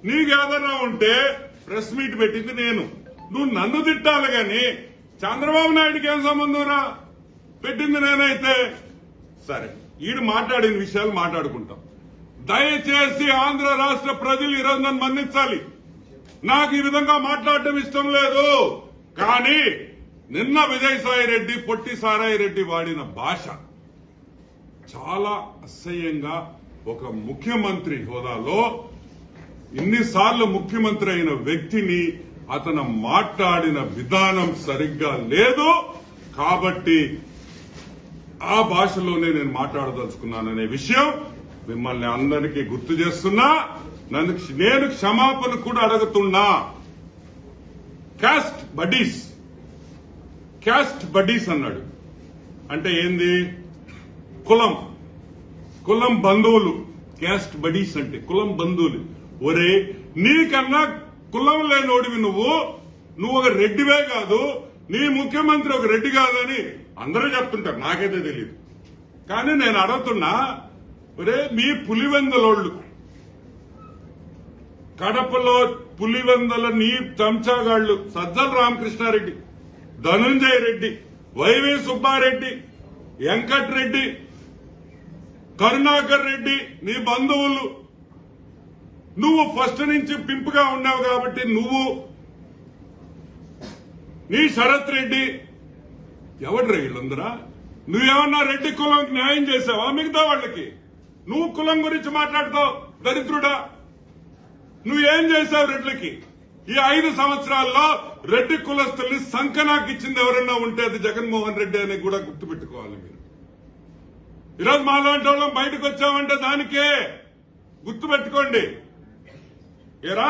నీకేదన్నా ఉంటే press meet పెట్టింది నేను, నువ్వు నన్ను తిట్టాలి గాని చంద్రబాబు నాయుడుకి ఏం సంబంధం రా? పెట్టింది నేనైతే సరే. ఈడు మాట్లాడిన విషయాలు మాట్లాడుకుంటాం. దయచేసి ఆంధ్ర రాష్ట్ర ప్రజలు ఈరోజు నన్ను మన్నించాలి. నాకు ఈ విధంగా మాట్లాడటం ఇష్టం లేదు. కానీ నిన్న విజయసాయి రెడ్డి, పొట్టి సారాయి రెడ్డి వాడిన భాష చాలా అసహ్యంగా, ఒక ముఖ్యమంత్రి హోదాలో ఇన్నిసార్లు ముఖ్యమంత్రి అయిన వ్యక్తిని అతను మాట్లాడిన విధానం సరిగ్గా లేదు. కాబట్టి ఆ భాషలోనే నేను మాట్లాడదలుచుకున్నాననే విషయం మిమ్మల్ని అందరికీ గుర్తు చేస్తున్నా. నేను క్షమాపణ కూడా అడుగుతున్నా. క్యాస్ట్ బడీస్ అన్నాడు అంటే ఏంది? కులం బంధువులు. క్యాస్ట్ బడీస్ అంటే కులం బంధువులు. ఒరే, నీకన్నా కులం లేనోడివి నువ్వు ఒక రెడ్డివే కాదు, నీ ముఖ్యమంత్రి ఒక రెడ్డి కాదని అందరూ చెప్తుంటారు, నాకైతే తెలియదు. కానీ నేను అడుగుతున్నా, ఒరే మీ పులివెందలోళ్ళు, కడపలో పులివెందల నీ చెంచాగాళ్లు సజ్జల రామకృష్ణారెడ్డి, ధనుంజయ రెడ్డి, వైవి సుబ్బారెడ్డి, వెంకట్రెడ్డి, కరుణాకర్ రెడ్డి నీ బంధువులు. నువ్వు ఫస్ట్ నుంచి పింపుగా ఉన్నావు కాబట్టి నువ్వు, నీ శరత్ రెడ్డి, ఎవడ్రా వీళ్ళందరా? నువ్వేమన్నా రెడ్డి కులంకి న్యాయం చేసావా మిగతా వాళ్ళకి? నువ్వు కులం గురించి మాట్లాడతావు దరిద్రుడా. నువ్వేం చేశావు రెడ్లకి? ఈ 5 సంవత్సరాల్లో రెడ్డి కులస్తుల్ని సంకనాకిచ్చింది ఎవరన్నా ఉంటే అది జగన్మోహన్ రెడ్డి అని కూడా గుర్తుపెట్టుకోవాలి మీరు. ఈరోజు మాలాంటి వాళ్ళం బయటకు వచ్చామంటే దానికే గుర్తుపెట్టుకోండి. ఏరా